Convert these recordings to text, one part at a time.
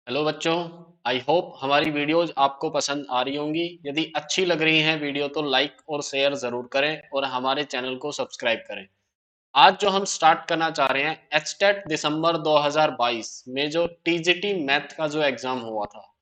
Hello बच्चों। I hope हमारी videos आपको पसंद आ रही होंगी। यदि अच्छी लग रही हैं वीडियो तो लाइक और शेयर जरूर करें और हमारे चैनल को सब्सक्राइब करें। आज जो हम स्टार्ट करना चाह रहे हैं एचटेट दिसंबर 2022 में जो टीजीटी मैथ का जो एग्जाम हुआ था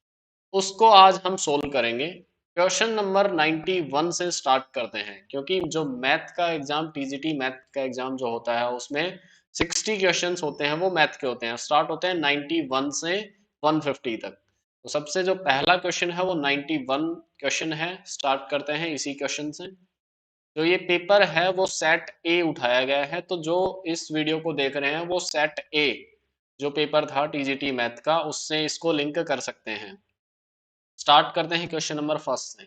उसको आज हम सोल्व करेंगे। क्वेश्चन नंबर 91 से स्टार्ट करते हैं क्योंकि जो मैथ का एग्जाम टीजीटी मैथ का एग्जाम जो होता है उसमें 60 क्वेश्चंस होते हैं, वो मैथ के होते हैं। स्टार्ट होते हैं 91 से 150 तक। तो सबसे जो पहला क्वेश्चन है वो 91 क्वेश्चन है। स्टार्ट करते हैं इसी क्वेश्चन से। जो ये पेपर है वो सेट ए उठाया गया है, तो जो इस वीडियो को देख रहे हैं वो सेट ए जो पेपर था टीजीटी मैथ का उससे इसको लिंक कर सकते हैं। स्टार्ट करते हैं क्वेश्चन नंबर फर्स्ट से।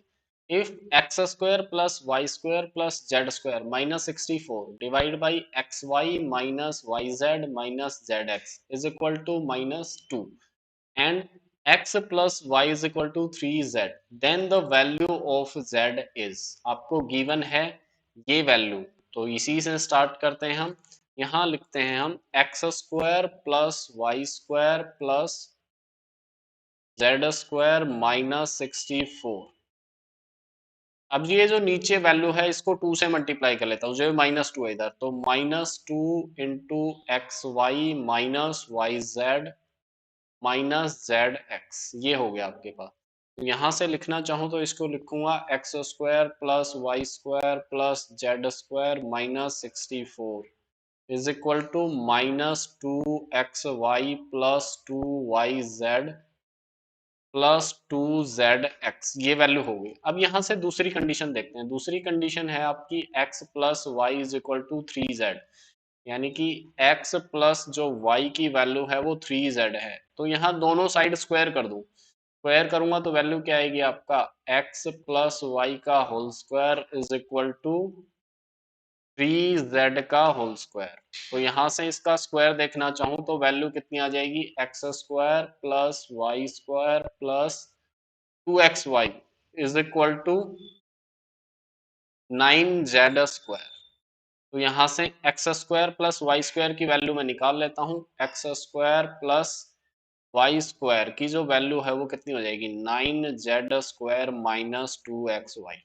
If x square plus y square plus z square minus 64 divide by x y minus y z minus z x is equal to minus two and x plus y is equal to 3z, then the value of z is. आपको given है ये value, तो इसी से start करते हैं हम। यहाँ लिखते हैं हम x square plus y square plus z square minus 64। अब ये जो नीचे वैल्यू है इसको 2 से मल्टीप्लाई कर लेता हूँ, जो माइनस टू है इधर, तो minus two into x y minus y z minus z x, ये हो गया आपके पास। तो यहाँ से लिखना चाहूँ तो इसको लिखूंगा x square plus y square plus z square minus 64 is equal to minus two x y plus two y z plus two z x, ये वैल्यू होगी। अब यहाँ से दूसरी कंडीशन देखते हैं। दूसरी कंडीशन है आपकी x plus y is equal to 3z, यानी कि x प्लस जो y की वैल्यू है वो 3z है। तो यहाँ दोनों साइड स्क्वायर कर दूं, स्क्वायर करूंगा तो वैल्यू क्या आएगी आपका x प्लस वाई का whole square is equal to 3z का होल स्क्वायर। तो यहां से इसका स्क्वायर देखना चाहूं तो वैल्यू कितनी आ जाएगी x square plus y square plus 2xy is equal to 9z square. तो यहां से x square plus y square की वैल्यू मैं निकाल लेता हूं। X square plus y square की जो वैल्यू है वो कितनी हो जाएगी 9z स्क्वायर माइनस 2xy।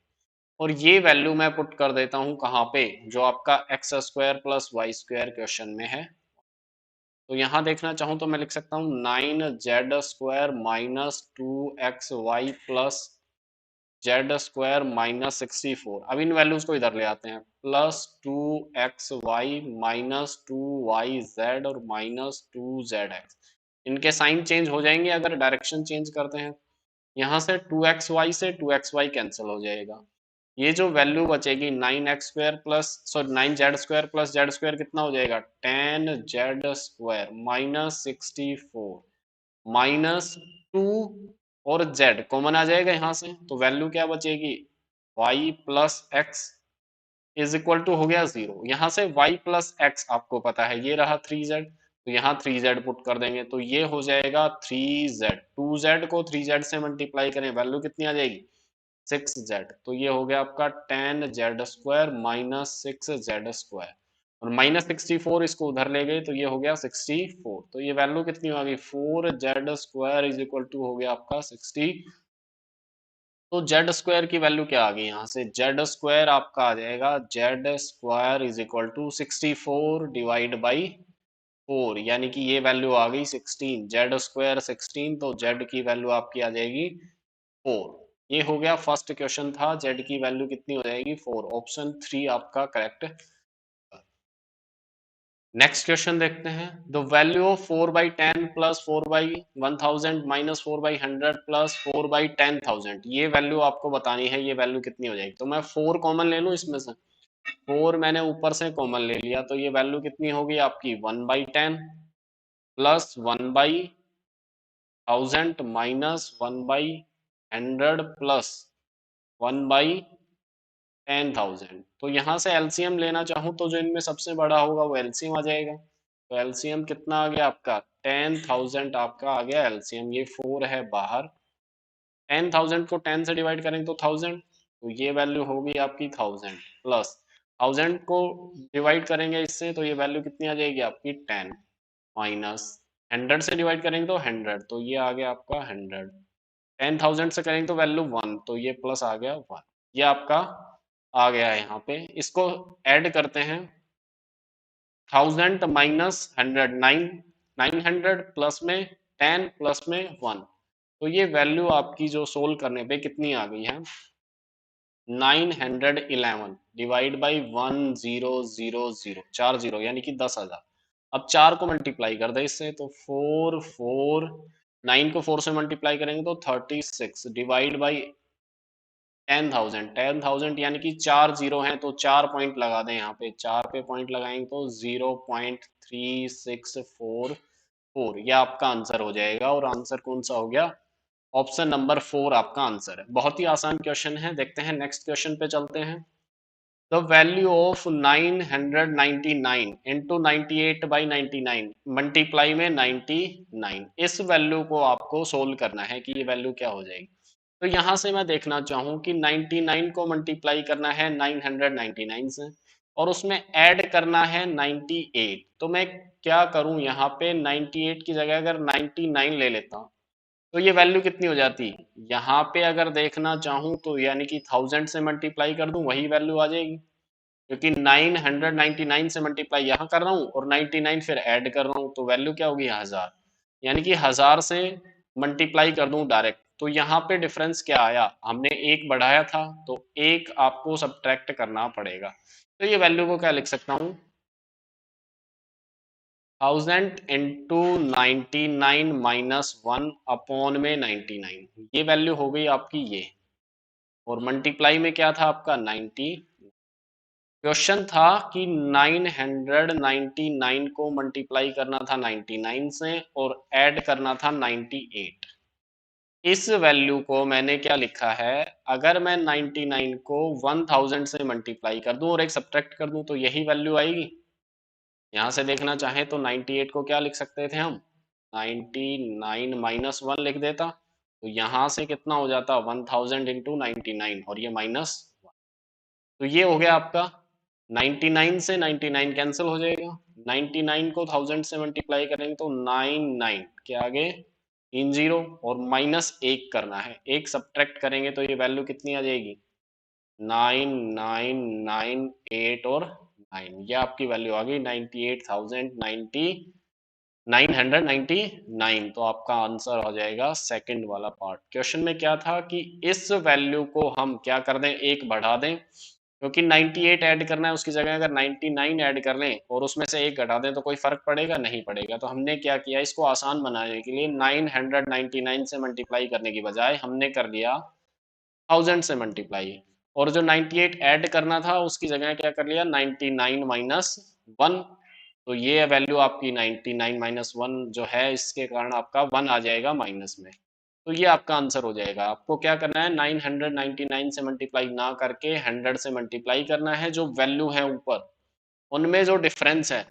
और ये वैल्यू मैं पुट कर देता हूं कहाँ पे, जो आपका x square plus y square question में है। तो यहाँ देखना चाहूँ तो मैं लिख सकता हूँ 9z square minus 2xy plus z square minus 64। अब इन वैल्यूज को इधर ले आते हैं, प्लस 2xy माइनस 2yz और माइनस 2zx। इनके साइन चेंज हो जाएंगे अगर डायरेक्शन चेंज करते हैं। यहाँ से 2xy से 2xy कैंसिल हो जाएगा। ये जो वैल्यू बचेगी 9x square plus sorry 9z square plus z square कितना हो जाएगा 10z square minus 64 minus two और z कॉमन आ जाएगा यहाँ से, तो वैल्यू क्या बचेगी y plus x is equal to हो गया 0। यहाँ से y प्लस एक्स आपको पता है ये रहा 3z, तो यहाँ 3z पुट कर देंगे तो ये हो जाएगा 3z। 2z को 3z से मल्टीप्लाई करें वैल्यू कितनी आ जाएगी 6z। तो ये हो गया आपका 10z square minus 6z square और माइनस 64 इसको उधर ले गए तो ये हो गया 64। तो ये वैल्यू कितनी होगी 4z square is equal to हो गया आपका 60। तो जेड स्क्वायर की वैल्यू क्या आ गई यहाँ से, जेड स्क्वायर आपका आ जाएगा z square is equal to 64 divide by 4, यानी कि ये वैल्यू आ गई 16। जेड स्क्वायर 16, तो जेड की वैल्यू आपकी आ जाएगी 4। ये हो गया फर्स्ट क्वेश्चन था, जेड की वैल्यू कितनी हो जाएगी 4। ऑप्शन 3 आपका करेक्ट। नेक्स्ट क्वेश्चन देखते हैं। The value of 4/10 plus 4/1000 minus 4/100 plus 4/10,000, ये वैल्यू आपको बतानी है, ये वैल्यू कितनी हो जाएगी। तो मैं 4 कॉमन ले लूं इसमें से, 4 मैंने ऊपर से कॉमन ले लिया तो ये वैल्यू कितनी होगी आपकी 1/10 प्लस 1/1000 माइनस 1/100 प्लस 1/10,000। तो यहाँ से एलसीएम लेना चाहूँ तो जो इनमें सबसे बड़ा होगा वो एलसीएम आ जाएगा। तो एलसीएम कितना आ गया आपका 10,000 आपका आ गया एलसीएम। ये 4 है बाहर, 10,000 को 10 से डिवाइड करेंगे तो 1000, तो ये वैल्यू होगी आपकी 1000 प्लस 1000 को डिवाइड करेंगे इससे तो ये वैल्यू कितनी आ जाएगी आपकी 10 माइनस 100 से डिवाइड करेंगे तो 100, तो ये आ गया आपका 100। 10,000 से करेंगे तो वैल्यू 1, तो ये प्लस आ गया 1। ये आपका आ गया है यहाँ पे। इसको ऐड करते हैं, 1000 माइनस 100, 900 प्लस में 10 प्लस में 1, तो ये वैल्यू आपकी जो सोल्व करने पे कितनी आ गई है, 911 डिवाइड बाई 1000, 4 जीरो यानी कि 10,000। अब 4 को मल्टीप्लाई कर दे इससे, तो 4 9 को 4 से मल्टीप्लाई करेंगे तो 36 डिवाइड बाई 10,000, 10,000 यानी कि 4 जीरो हैं, तो 4 पॉइंट लगा दें यहाँ पे, 4 पे पॉइंट लगाएंगे तो 0.3644, यह आपका आंसर हो जाएगा। और आंसर कौन सा हो गया, ऑप्शन नंबर 4 आपका आंसर है। बहुत ही आसान क्वेश्चन है। देखते हैं नेक्स्ट क्वेश्चन पे चलते हैं। The value of 999 into 98/99 multiply में 99, इस वैल्यू को आपको सोल्व करना है कि ये वैल्यू क्या हो जाएगी। तो यहां से मैं देखना चाहूं कि 99 को मल्टीप्लाई करना है 999 से और उसमें ऐड करना है 98, तो मैं क्या करूं, यहाँ पे 98 की जगह अगर 99 ले लेता हूं तो ये वैल्यू कितनी हो जाती, यहाँ पे अगर देखना चाहूं तो यानी कि 1000 से मल्टीप्लाई कर दूं वही वैल्यू आ जाएगी, क्योंकि 999 से मल्टीप्लाई यहाँ कर रहा हूँ और 99 फिर ऐड कर रहा हूँ, तो वैल्यू क्या होगी 1000, यानी कि 1000 से मल्टीप्लाई कर दूं डायरेक्ट, तो यहाँ पे डिफरेंस क्या आया, हमने एक बढ़ाया था तो एक आपको सब्ट्रैक्ट करना पड़ेगा। तो ये वैल्यू को क्या लिख सकता हूँ, 1000 इंटू 99 माइनस 1 अपॉन में 99, ये वैल्यू हो गई आपकी ये, और मल्टीप्लाई में क्या था आपका 90। क्वेश्चन था कि 999 को मल्टीप्लाई करना था 99 से और ऐड करना था 98। इस वैल्यू को मैंने क्या लिखा है, अगर मैं 99 को 1000 से मल्टीप्लाई कर दूं और एक सब्ट्रैक्ट कर दूं तो यही वैल्यू आएगी। यहां से देखना चाहे तो 98 को क्या लिख सकते थे हम, 99 माइनस 1 लिख देता, तो यहां से कितना हो जाता 1000 इंटू 99 और ये माइनस, तो ये हो गया आपका 99 से 99 कैंसिल हो जाएगा, 99 को 1000 से मल्टीप्लाई करेंगे तो 99 के आगे 3 जीरो और माइनस 1 करना है, एक सब्ट्रैक्ट करेंगे तो ये वैल्यू कितनी आ जाएगी 9998 और 9, ये आपकी वैल्यू आ गई 98999, तो आपका आंसर हो जाएगा सेकंड वाला पार्ट। क्वेश्चन में क्या था कि इस वैल्यू को हम क्या कर दें, एक बढ़ा दें, क्योंकि 98 ऐड करना है उसकी जगह अगर 99 ऐड कर लें और उसमें से एक घटा दें तो कोई फर्क पड़ेगा, नहीं पड़ेगा। तो हमने क्या किया, इसको आसान बनाने के लिए 999 से मल्टीप्लाई करने की बजाय हमने कर लिया 1000 से मल्टीप्लाई, और जो 98 ऐड करना था उसकी जगह क्या कर लिया 99 माइनस 1, तो ये वैल्यू आपकी 99 माइनस 1 जो है इसके कारण आपका 1 आ जाएगा माइनस में, तो ये आपका आंसर हो जाएगा। आपको क्या करना है 999 से मल्टीप्लाई ना करके 100 से मल्टीप्लाई करना है, जो वैल्यू है ऊपर उनमें जो डिफरेंस है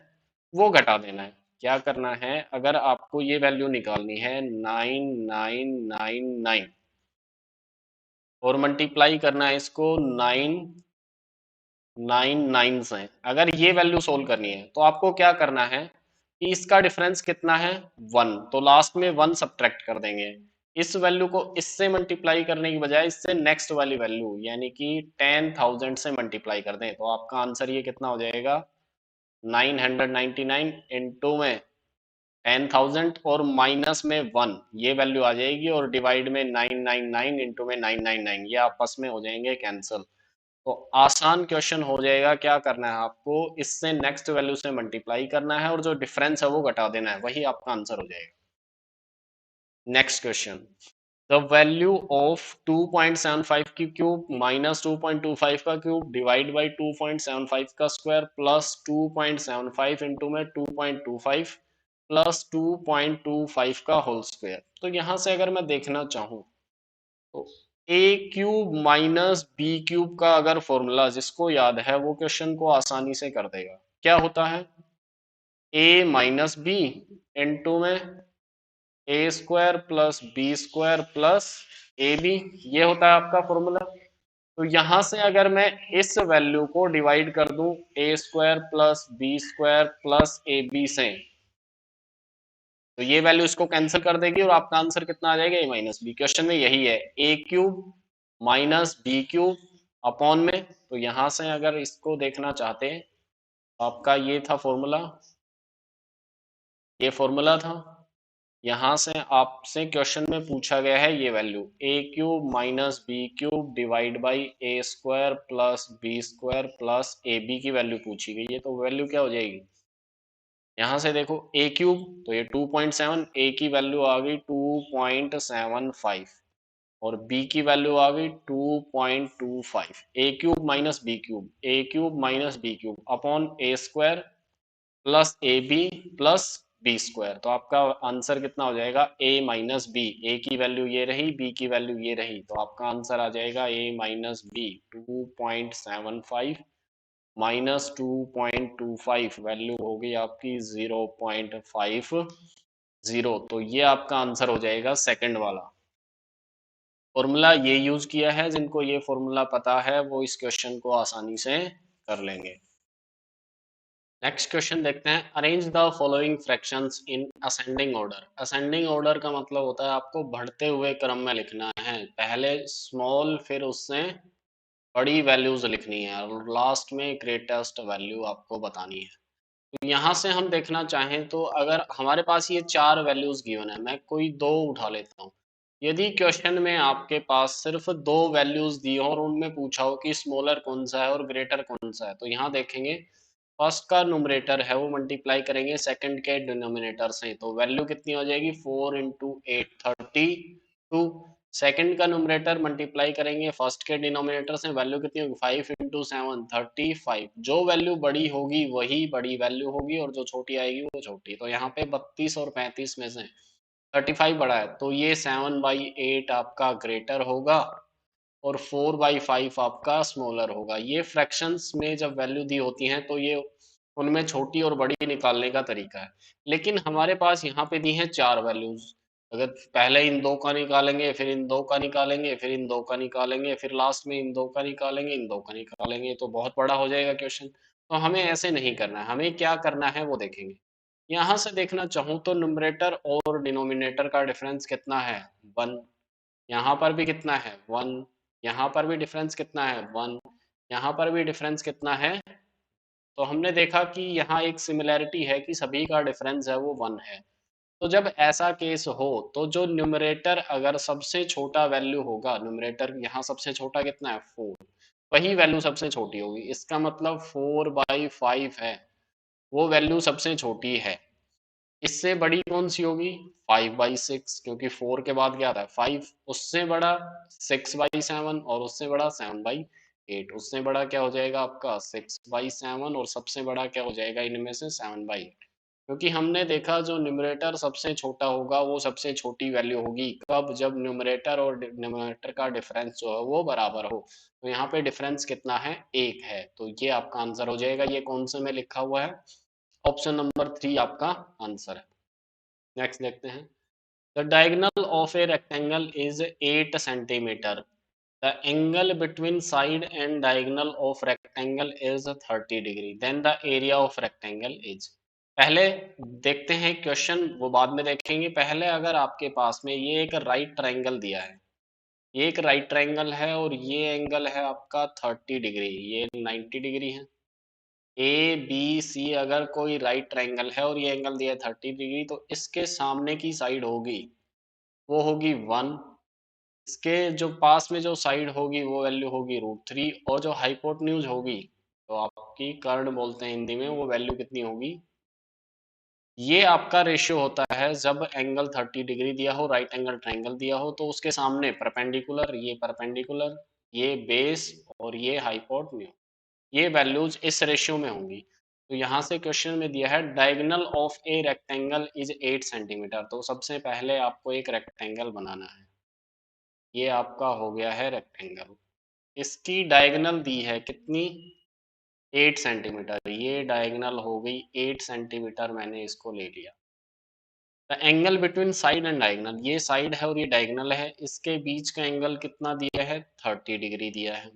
वो घटा देना है। क्या करना है, अगर आपको ये वैल्यू निकालनी है 9999 और मल्टीप्लाई करना है इसको 999 से, अगर ये वैल्यू सोल्व करनी है तो आपको क्या करना है कि इसका डिफरेंस कितना है 1, तो लास्ट में 1 सब्ट्रैक्ट कर देंगे। इस वैल्यू को इससे मल्टीप्लाई करने की बजाय इससे नेक्स्ट वाली वैल्यू यानी कि 10,000 से मल्टीप्लाई कर दें, तो आपका आंसर ये कितना हो जाएगा 999 इंटू में 10,000 और माइनस में 1, ये वैल्यू आ जाएगी, और डिवाइड में 999 इंटू में 999, ये आपस में हो जाएंगे कैंसिल। तो आसान क्वेश्चन हो जाएगा। क्या करना है आपको, इससे नेक्स्ट वैल्यू से मल्टीप्लाई करना है और जो डिफरेंस है वो घटा देना है, वही आपका आंसर हो जाएगा। Next question, the value of 2.75 की क्यूब माइनस 2.25 का क्यूब डिवाइड बाई 2.75 का स्क्वायर प्लस 2.75 इंटू में 2.25 प्लस 2.25 का होल स्क्वायर। तो यहां से अगर मैं देखना चाहूं तो ए क्यूब माइनस बी क्यूब का अगर फॉर्मूला जिसको याद है वो क्वेश्चन को आसानी से कर देगा। क्या होता है, ए माइनस बी इंटू में A square plus B square plus A B, ये होता है आपका फॉर्मूला। तो यहां से अगर मैं इस वैल्यू को डिवाइड कर दूं A square plus B square plus A B से, तो ये वैल्यू इसको कैंसिल कर देगी और आपका आंसर कितना आ जाएगा, ए माइनस बी। क्वेश्चन में यही है, A cube minus B cube upon में, तो यहां से अगर इसको देखना चाहते हैं तो आपका ये था फॉर्मूला, ये फॉर्मूला था। यहां से आपसे क्वेश्चन में पूछा गया है ये value, a cube minus B cube divide by a square plus B square plus A b की वैल्यू पूछी गई है। तो वैल्यू क्या हो जाएगी, यहां से देखो ए क्यूब तो ये 2.7, ए की वैल्यू आ गई 2.75 और बी की वैल्यू आ गई 2.25। A cube minus B cube, A cube minus B cube upon A square plus A B plus B square. तो आपका आंसर कितना हो जाएगा, ए माइनस बी। ए की वैल्यू ये रही, बी की वैल्यू ये रही, तो आपका आंसर आ जाएगा ए माइनस बी 2.75 माइनस 2.25, वैल्यू होगी आपकी 0.50। तो ये आपका आंसर हो जाएगा सेकंड वाला। फॉर्मूला ये यूज किया है, जिनको ये फॉर्मूला पता है वो इस क्वेश्चन को आसानी से कर लेंगे। नेक्स्ट क्वेश्चन देखते हैं, arrange the following fractions in ascending order. Ascending order का मतलब होता है आपको बढ़ते हुए क्रम में लिखना है, पहले स्मॉल फिर उससे बड़ी वैल्यूज लिखनी है और लास्ट में ग्रेटेस्ट वैल्यू आपको बतानी है। तो यहाँ से हम देखना चाहें तो अगर हमारे पास ये चार वैल्यूज गिवन है, मैं कोई दो उठा लेता हूँ। यदि क्वेश्चन में आपके पास सिर्फ दो वैल्यूज दी हो और उनमें पूछा हो कि स्मॉलर कौन सा है और ग्रेटर कौन सा है, तो यहाँ देखेंगे फर्स्ट का न्यूमरेटर है वो मल्टीप्लाई करेंगे सेकंड के डिनोमिनेटर से, तो वैल्यू कितनी हो जाएगी 4 इंटू 8 32। सेकंड का न्यूमरेटर मल्टीप्लाई करेंगे फर्स्ट के डिनोमिनेटर से, वैल्यू कितनी होगी 5 इंटू 7 35। जो वैल्यू बड़ी होगी वही बड़ी वैल्यू होगी और जो छोटी आएगी वो छोटी। तो यहाँ पे 32 और 35 में से 35 बड़ा है, तो ये 7/8 आपका ग्रेटर होगा और 4/5 आपका स्मॉलर होगा। ये फ्रैक्शंस में जब वैल्यू दी होती हैं तो ये उनमें छोटी और बड़ी निकालने का तरीका है। लेकिन हमारे पास यहाँ पे दी हैं चार वैल्यूज, अगर पहले इन दो का निकालेंगे फिर इन दो का निकालेंगे फिर इन दो का निकालेंगे फिर लास्ट में इन दो का निकालेंगे इन दो का निकालेंगे, तो बहुत बड़ा हो जाएगा क्वेश्चन। तो हमें ऐसे नहीं करना है, हमें क्या करना है वो देखेंगे। यहाँ से देखना चाहूँ तो न्यूमरेटर और डिनोमिनेटर का डिफरेंस कितना है, 1। यहाँ पर भी कितना है 1, यहाँ पर भी डिफरेंस कितना है 1, यहाँ पर भी डिफरेंस कितना है। तो हमने देखा कि यहाँ एक सिमिलैरिटी है कि सभी का डिफरेंस है वो 1 है। तो जब ऐसा केस हो तो जो न्यूमरेटर अगर सबसे छोटा वैल्यू होगा, न्यूमरेटर यहाँ सबसे छोटा कितना है 4, वही वैल्यू सबसे छोटी होगी। इसका मतलब 4/5 है, वो वैल्यू सबसे छोटी है। इससे बड़ी कौन सी होगी 5/6, क्योंकि 4 के बाद क्या आता है 5। उससे बड़ा 6/7 और उससे बड़ा 7/8। उससे बड़ा क्या हो जाएगा आपका 6/7 और सबसे बड़ा क्या हो जाएगा इनमें से 7/8। क्योंकि हमने देखा जो न्यूमरेटर सबसे छोटा होगा वो सबसे छोटी वैल्यू होगी कब, जब न्यूमरेटर और डिनोमिनेटर का डिफरेंस जो है वो बराबर हो। तो यहाँ पे डिफरेंस कितना है 1 है, तो ये आपका आंसर हो जाएगा। ये कौन से में लिखा हुआ है, ऑप्शन नंबर 3 आपका आंसर है। नेक्स्ट देखते हैं, the diagonal of a rectangle is 8 centimetre, the angle between side and diagonal of rectangle is 30 degree, then the area of rectangle is. पहले देखते हैं क्वेश्चन, वो बाद में देखेंगे। पहले अगर आपके पास में ये एक राइट ट्रायंगल दिया है, ये एक राइट ट्रायंगल है और ये एंगल है आपका 30 डिग्री, ये 90 डिग्री है। ए बी सी अगर कोई राइट ट्रायंगल है और ये एंगल दिया है 30 डिग्री, तो इसके सामने की साइड होगी वो होगी 1, इसके जो पास में जो साइड होगी वो वैल्यू होगी √3 और जो हाइपोटेन्यूज होगी, तो आपकी कर्ण बोलते हैं हिंदी में, वो वैल्यू कितनी होगी। ये आपका रेशियो होता है जब एंगल 30 डिग्री दिया हो, राइट एंगल ट्रायंगल दिया हो, तो उसके सामने परपेंडिकुलर, ये बेस और ये हाइपोटेन्यूज, ये वैल्यूज इस रेशियो में होंगी। तो यहाँ से क्वेश्चन में दिया है diagonal of a rectangle is 8 centimetre, तो सबसे पहले आपको एक रेक्टेंगल बनाना है। ये आपका हो गया है रेक्टेंगल, इसकी डायगोनल दी है कितनी 8 सेंटीमीटर, ये डायगोनल हो गई 8 सेंटीमीटर, मैंने इसको ले लिया। The angle between side and diagonal, ये साइड है और ये डायगोनल है, इसके बीच का एंगल कितना दिया है 30 डिग्री दिया है।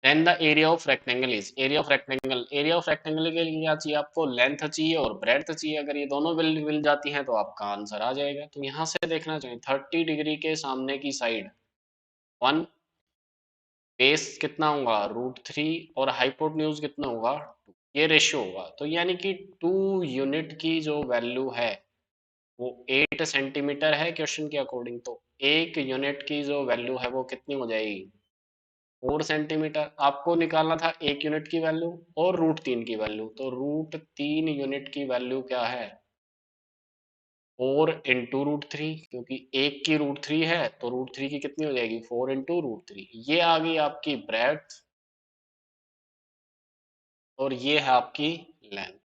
Then the area of rectangle is, area of rectangle के लिए क्या चाहिए आपको, लेंथ चाहिए और ब्रेड्थ चाहिए। अगर ये दोनों मिल जाती हैं तो आपका आंसर आ जाएगा। तो यहाँ से देखना चाहिए 30 डिग्री के सामने की साइड 1, बेस कितना होगा √3 और हाइपोटेन्यूज कितना होगा 2, ये रेशियो होगा। तो यानी कि 2 यूनिट की जो वैल्यू है वो 8 सेंटीमीटर है क्वेश्चन के अकॉर्डिंग। तो 1 यूनिट की जो वैल्यू है वो कितनी हो जाएगी 4 सेंटीमीटर। आपको निकालना था 1 यूनिट की वैल्यू और √3 की वैल्यू। तो √3 यूनिट की वैल्यू क्या है 4 इंटू √3, क्योंकि 1 की √3 है तो √3 की कितनी हो जाएगी 4 इंटू √3। ये आ गई आपकी ब्रेड्थ और ये है आपकी लेंथ।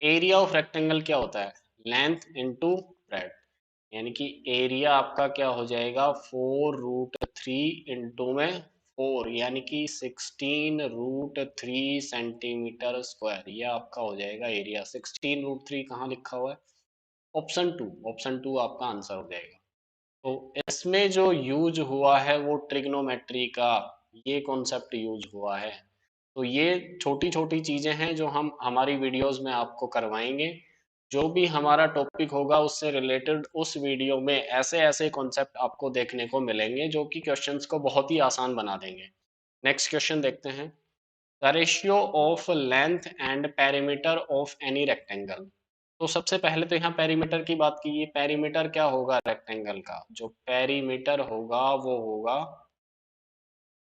एरिया ऑफ रेक्टेंगल क्या होता है, लेंथ इंटू ब्रेड्थ, यानी कि एरिया आपका क्या हो जाएगा 4 √3 इंटू में 4, यानी कि 16 √3 सेंटीमीटर स्क्वायर, ये आपका हो जाएगा एरिया। 16 √3 कहाँ लिखा हुआ है, ऑप्शन 2, ऑप्शन 2 आपका आंसर हो जाएगा। तो इसमें जो यूज हुआ है वो ट्रिग्नोमेट्री का ये कॉन्सेप्ट यूज हुआ है। तो ये छोटी छोटी चीजें हैं जो हम हमारी वीडियोस में आपको करवाएंगे। जो भी हमारा टॉपिक होगा उससे रिलेटेड उस वीडियो में ऐसे ऐसे कॉन्सेप्ट आपको देखने को मिलेंगे जो कि क्वेश्चंस को बहुत ही आसान बना देंगे। नेक्स्ट क्वेश्चन देखते हैं, the ratio of length and perimeter of any rectangle. तो सबसे पहले तो यहाँ पेरीमीटर की बात की, ये पेरीमीटर क्या होगा रेक्टेंगल का, जो पेरीमीटर होगा वो होगा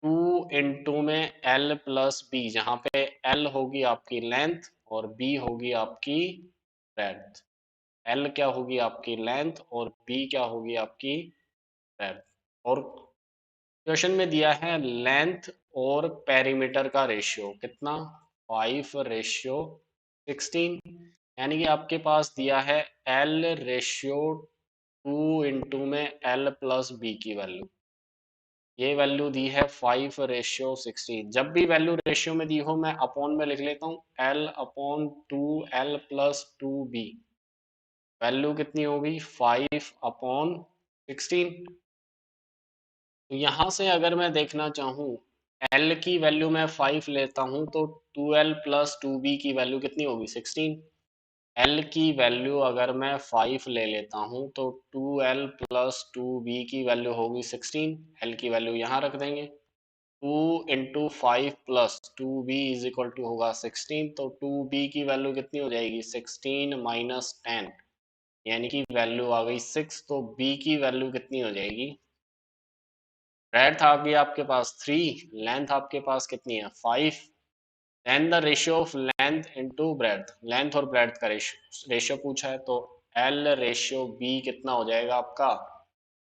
2 इंटू में L प्लस बी, जहाँ पे L होगी आपकी लेंथ और B होगी आपकी ब्रेड्थ। L क्या होगी आपकी लेंथ और B क्या होगी आपकी ब्रेड्थ। और क्वेश्चन में दिया है लेंथ और पेरीमीटर का रेशियो कितना 5:16, यानी कि आपके पास दिया है L रेशियो 2 इंटू में L प्लस बी की वैल्यू, ये वैल्यू दी है 5:16। जब भी वैल्यू रेशियो में दी हो मैं अपॉन में लिख लेता हूँ L/2L प्लस 2B, वैल्यू कितनी होगी 5/16। तो यहाँ से अगर मैं देखना चाहूँ L की वैल्यू मैं 5 लेता हूँ तो 2L प्लस 2B की वैल्यू कितनी होगी 16। L की वैल्यू अगर मैं 5 ले लेता हूँ तो 2L प्लस 2B की वैल्यू होगी 16। L की वैल्यू यहाँ रख देंगे, 2 into 5 plus 2B is equal to होगा 16। तो 2B की वैल्यू कितनी हो जाएगी 16 माइनस 10, यानी कि वैल्यू आ गई 6। तो B की वैल्यू कितनी हो जाएगी, ब्रेड्थ आ गई आपके पास 3, लेंथ आपके पास कितनी है 5। Then the ratio of length into breadth, length और ब्रेड्थ का रेशियो पूछा है। तो L रेशियो B कितना हो जाएगा आपका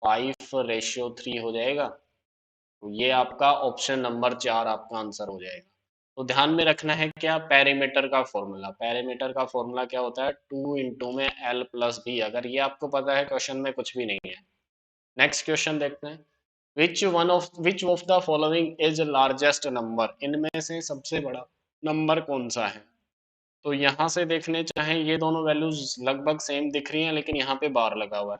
5:3 हो जाएगा। तो ये आपका ऑप्शन नंबर 4 आपका आंसर हो जाएगा। तो ध्यान में रखना है क्या, पेरीमीटर का फॉर्मूला, पेरीमीटर का फॉर्मूला क्या होता है 2 इंटू में L प्लस बी। अगर ये आपको पता है क्वेश्चन में कुछ भी नहीं है। नेक्स्ट क्वेश्चन देखते हैं, which of the following is largest number, इनमें से सबसे बड़ा नंबर कौन सा है। तो यहाँ से देखने चाहें ये दोनों वैल्यूज लगभग सेम दिख रही हैं लेकिन यहाँ पे बार लगा हुआ है,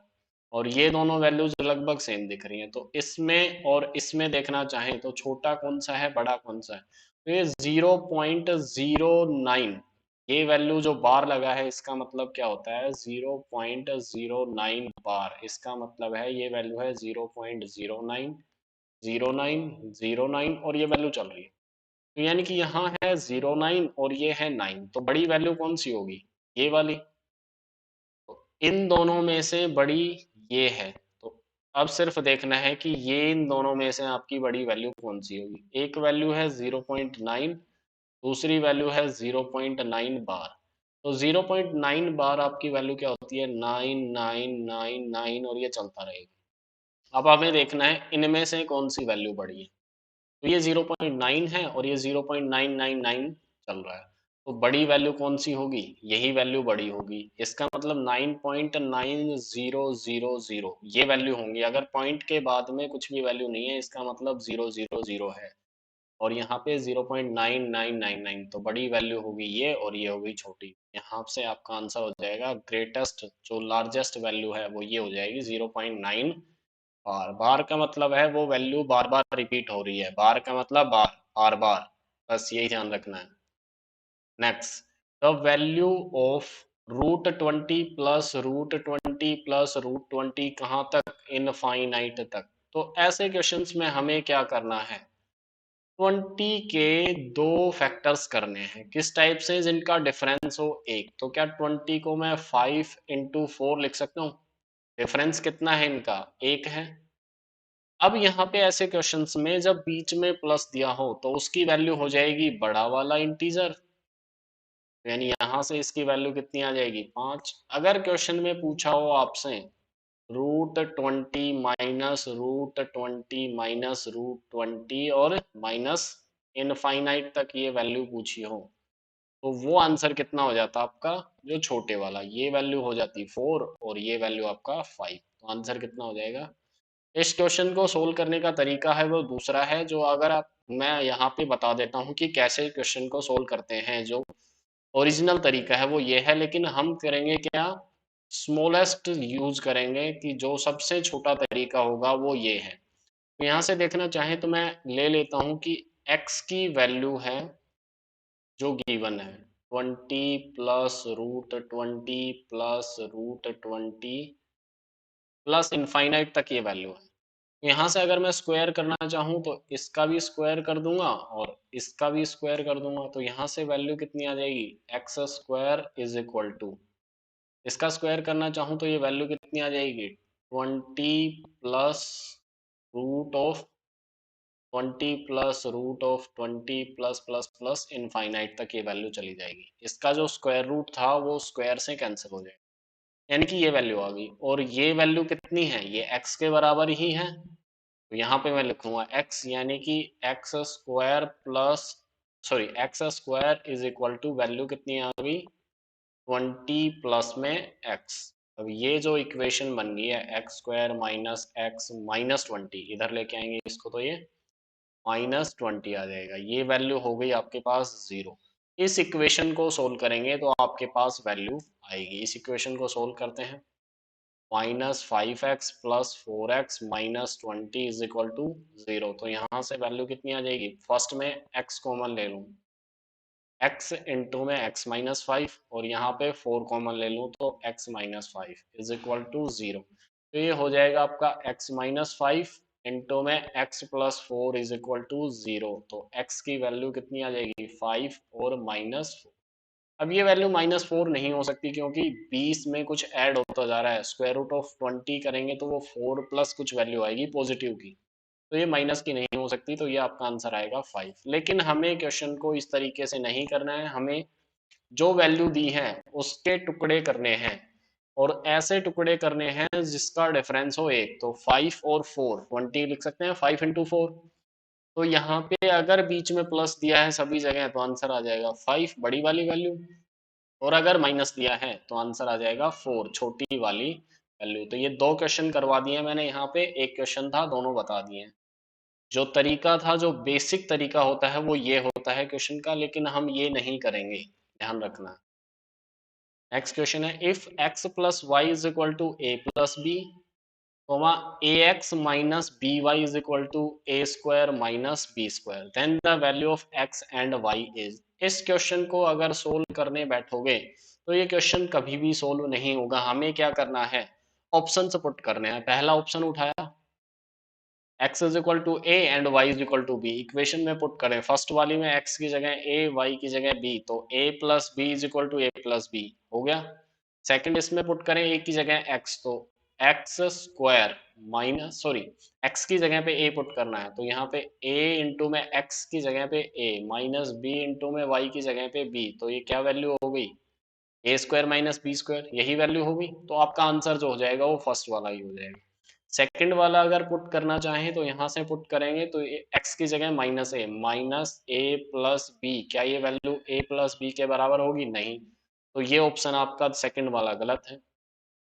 और ये दोनों वैल्यूज लगभग सेम दिख रही हैं। तो इसमें और इसमें देखना चाहें तो छोटा कौन सा है बड़ा कौन सा है। तो ये 0.09, ये वैल्यू जो बार लगा है इसका मतलब क्या होता है 0.09 बार, इसका मतलब है ये वैल्यू है 0.09, 0909 और ये वैल्यू चल रही है। तो यानी कि यहाँ है 09 और ये है 9, तो बड़ी वैल्यू कौन सी होगी ये वाली। तो इन दोनों में से बड़ी ये है। तो अब सिर्फ देखना है कि ये इन दोनों में से आपकी बड़ी वैल्यू कौन सी होगी। एक वैल्यू है 0.9, दूसरी वैल्यू है 0.9 बार। तो 0.9 बार आपकी वैल्यू क्या होती है 9999 और ये चलता रहेगा। अब हमें देखना है इनमें से कौन सी वैल्यू बड़ी है। तो ये 0.9 है और ये 0.999 चल रहा है। तो बड़ी वैल्यू कौन सी होगी, यही वैल्यू बड़ी होगी। इसका मतलब 9.9000 ये वैल्यू होंगी। अगर पॉइंट के बाद में कुछ भी वैल्यू नहीं है इसका मतलब 000 है, और यहाँ पे 0.9999, तो बड़ी वैल्यू होगी ये और ये होगी छोटी। यहाँ से आपका आंसर हो जाएगा ग्रेटेस्ट, जो लार्जेस्ट वैल्यू है वो ये हो जाएगी 0.9 बार। बार का मतलब है वो वैल्यू बार बार रिपीट हो रही है, बार का मतलब बार। आर बार, बस यही ध्यान रखना है। Next, the value of √20 plus √20 plus √20 कहाँ तक? इनफाइनाइट तक। तो ऐसे क्वेश्चंस में हमें क्या करना है? 20 के दो फैक्टर्स करने हैं। किस टाइप से? जिनका डिफरेंस हो एक। तो क्या 20 को मैं 5 इंटू 4 लिख सकता हूँ? डिफरेंस कितना है इनका? एक है। अब यहाँ पे ऐसे क्वेश्चंस में जब बीच में प्लस दिया हो तो उसकी वैल्यू हो जाएगी बड़ा वाला इंटीजर, यानी यहां से इसकी वैल्यू कितनी आ जाएगी? 5। अगर क्वेश्चन में पूछा हो आपसे √20 माइनस √20 माइनस √20 और माइनस इनफाइनाइट तक ये वैल्यू पूछी हो, तो वो आंसर कितना हो जाता आपका? जो छोटे वाला, ये वैल्यू हो जाती 4 और ये वैल्यू आपका 5। तो आंसर कितना हो जाएगा? इस क्वेश्चन को सोल्व करने का तरीका है वो दूसरा है, जो अगर आप, मैं यहाँ पे बता देता हूँ कि कैसे क्वेश्चन को सोल्व करते हैं। जो ओरिजिनल तरीका है वो ये है, लेकिन हम करेंगे क्या? स्मॉलेस्ट यूज करेंगे, कि जो सबसे छोटा तरीका होगा वो ये है। तो यहाँ से देखना चाहें तो मैं ले लेता हूँ कि x की वैल्यू है जो गिवन है 20 प्लस √20 प्लस √20 प्लस इनफाइनाइट तक ये वैल्यू है। यहाँ से अगर मैं स्क्वायर करना चाहूँ तो इसका भी स्क्वायर कर दूंगा और इसका भी स्क्वायर कर दूंगा, तो यहाँ से वैल्यू कितनी आ जाएगी? X square is equal to, इसका स्क्वायर करना चाहूँ तो ये वैल्यू कितनी आ जाएगी? 20 plus root of 20 plus root of 20 plus plus plus infinite तक ये वैल्यू चली जाएगी। इसका जो स्क्वायर रूट था वो स्क्वायर से कैंसिल हो जाएगा, यानी कि ये वैल्यू आ गई। और ये वैल्यू कितनी है? ये x के बराबर ही है। तो यहाँ पे मैं लिखूंगा x, यानी कि x square plus, sorry, x square is equal to value कितनी आ गई? 20 प्लस में x। अब ये जो इक्वेशन बन गई है x square minus x minus 20, इधर लेके आएंगे इसको तो ये -20 आ जाएगा। ये वैल्यू हो गई आपके पास 0। इस इक्वेशन को सोल्व करेंगे तो आपके पास वैल्यू आएगी। इस इक्वेशन को सोल्व करते हैं। -5x plus 4x minus 20 is equal to 0। तो यहाँ से वैल्यू कितनी आ जाएगी? फर्स्ट में x कॉमन ले लूँ, x इंटू में x माइनस 5, और यहाँ पे 4 कॉमन ले लूँ तो x minus 5 is equal to 0। तो ये हो जाएगा आपका x माइनस 5 इंटू में x plus 4 is equal to 0। तो x की वैल्यू कितनी आ जाएगी? 5 और -4। अब ये वैल्यू -4 नहीं हो सकती, क्योंकि 20 में कुछ ऐड होता जा रहा है। स्क्वायर रूट ऑफ 20 करेंगे तो वो 4 प्लस कुछ वैल्यू आएगी पॉजिटिव की, तो ये माइनस की नहीं हो सकती। तो ये आपका आंसर आएगा 5। लेकिन हमें क्वेश्चन को इस तरीके से नहीं करना है, हमें जो वैल्यू दी है उसके टुकड़े करने हैं, और ऐसे टुकड़े करने हैं जिसका डिफरेंस हो एक। तो 5 और 4, 20 लिख सकते हैं 5 इंटू 4। तो यहाँ पे अगर बीच में प्लस दिया है सभी जगह तो आंसर आ जाएगा 5 बड़ी वाली वैल्यू, और अगर माइनस दिया है तो आंसर आ जाएगा 4 छोटी वाली वैल्यू। तो ये दो क्वेश्चन करवा दिए मैंने यहाँ पे, एक क्वेश्चन था, दोनों बता दिए। जो तरीका था, जो बेसिक तरीका होता है वो ये होता है क्वेश्चन का, लेकिन हम ये नहीं करेंगे, ध्यान रखना। नेक्स्ट क्वेश्चन है, if x plus y is equal to a plus b, a x minus b y is equal to a square minus b square, then the value of x and y is. इस question को अगर solve करने बैठोगे तो ये question कभी भी solve नहीं होगा। हमें क्या करना है? ऑप्शन पुट करने हैं। पहला ऑप्शन उठाया, x is equal to a and y is equal to b, equation में पुट करें। फर्स्ट वाली में x की जगह a, y की जगह b, तो a plus b is equal to a plus b हो गया। सेकंड इसमें पुट करें a की जगह x, तो x square minus, sorry, x की जगह पे a पुट करना है, तो यहाँ पे a इंटू में x की जगह पे a माइनस b इंटू में y की जगह पे b, तो ये क्या वैल्यू हो गई? A square minus b square, यही वैल्यू होगी। तो आपका आंसर जो हो जाएगा वो फर्स्ट वाला ही हो जाएगा। सेकंड वाला अगर पुट करना चाहें तो यहाँ से पुट करेंगे, तो एक्स की जगह माइनस ए प्लस बी, क्या ये वैल्यू ए प्लस बी के बराबर होगी? नहीं। तो ये ऑप्शन आपका सेकंड वाला गलत है।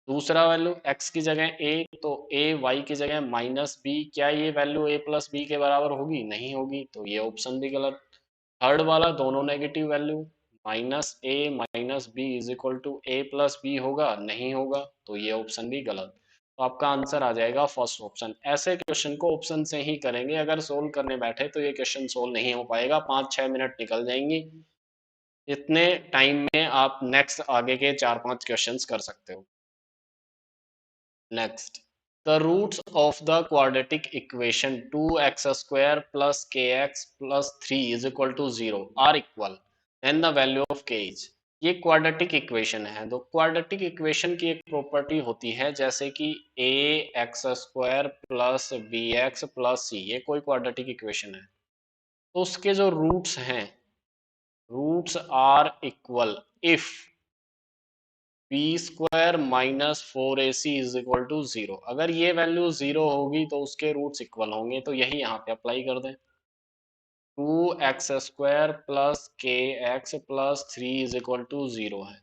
दूसरा वैल्यू एक्स की जगह ए, तो ए वाई की जगह माइनस बी, क्या ये वैल्यू ए प्लस बी के बराबर होगी? नहीं होगी। तो ये ऑप्शन भी गलत। थर्ड वाला दोनों negative value, minus a minus b is equal to a plus b होगा? नहीं होगा। तो ये ऑप्शन भी गलत। तो आपका आंसर आ जाएगा फर्स्ट ऑप्शन। ऐसे क्वेश्चन को ऑप्शन से ही करेंगे, अगर सोल्व करने बैठे तो ये क्वेश्चन सोल्व नहीं हो पाएगा, 5-6 मिनट निकल जाएंगी। इतने टाइम में आप नेक्स्ट आगे के 4-5 क्वेश्चंस कर सकते हो। Next, the roots of the quadratic equation 2x square plus kx plus 3 is equal to 0 are equal, then the value of k is. ये क्वाड्रेटिक इक्वेशन है। तो क्वाड्रेटिक इक्वेशन की एक प्रॉपर्टी होती है, जैसे कि A X square plus B X plus C, ये कोई क्वाड्रेटिक इक्वेशन है, तो उसके जो रूट्स हैं, roots are equal if b square minus 4ac is equal to 0। अगर ये वैल्यू 0 होगी तो उसके रूट्स इक्वल होंगे, तो यही यहाँ पे अप्लाई कर दें। 2x square plus k x plus 3 is equal to 0 है।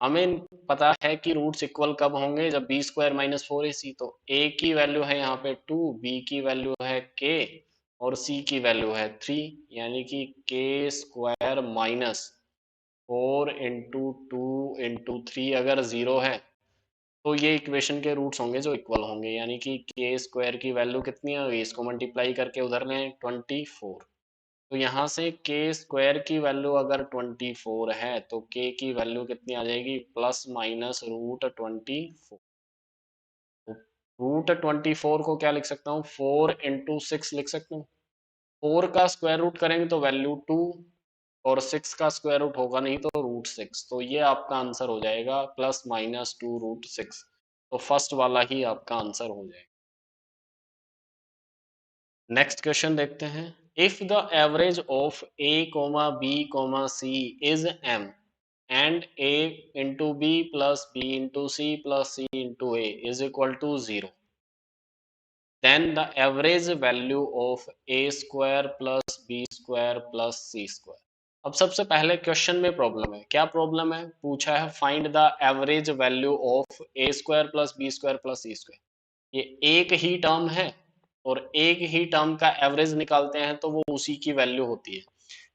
हमें पता है कि रूट्स इक्वल कब होंगे, जब बी स्क्वायर माइनस 4ac, तो a की वैल्यू है यहाँ पे 2, b की वैल्यू है k और c की वैल्यू है 3, यानी कि k square minus 4 into 2 into 3 अगर 0 है तो ये इक्वेशन के रूट्स होंगे जो इक्वल होंगे, यानी कि के स्क्वायर की वैल्यू कितनी आ गई, इसको मल्टीप्लाई करके उधर लें 24। तो यहाँ से के स्क्वायर की वैल्यू अगर 24 है तो के की वैल्यू कितनी आ जाएगी, प्लस माइनस √24। √24 को क्या लिख सकता हूँ, 4 इंटू 6 लिख सकता हूँ। 4 का स्क्वायर रूट करेंगे तो वैल्यू 2, और 6 का स्क्वायर रूट होगा नहीं तो √6। तो ये आपका आंसर हो जाएगा प्लस माइनस 2√6। तो फर्स्ट वाला ही आपका आंसर हो जाएगा। नेक्स्ट क्वेश्चन देखते हैं। If the average of a, b, c is m and a into b plus b into c plus c into a is equal to 0, then the average value of a square plus B square plus C square. अब सबसे पहले question में problem है। क्या problem है, पूछा है find the average value of A square plus B square plus C square. ये एक ही टर्म है और एक ही टर्म का एवरेज निकालते हैं तो वो उसी की वैल्यू होती है।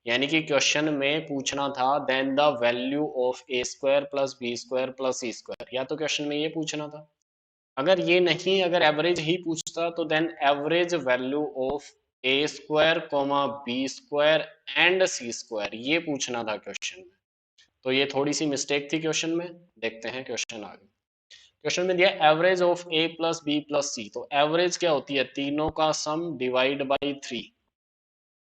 यानी कि क्वेश्चन में पूछना था then the value of A square plus B square plus C square, या तो क्वेश्चन में ये पूछना था। अगर ये नहीं, अगर एवरेज ही पूछता तो then average value of A square comma B square and C square, ये पूछना था क्वेश्चन में। तो ये थोड़ी सी मिस्टेक थी क्वेश्चन में। देखते हैं क्वेश्चन आगे। क्वेश्चन में दिया average of A plus B plus C, तो एवरेज क्या होती है, तीनों का सम डिवाइड बाई 3।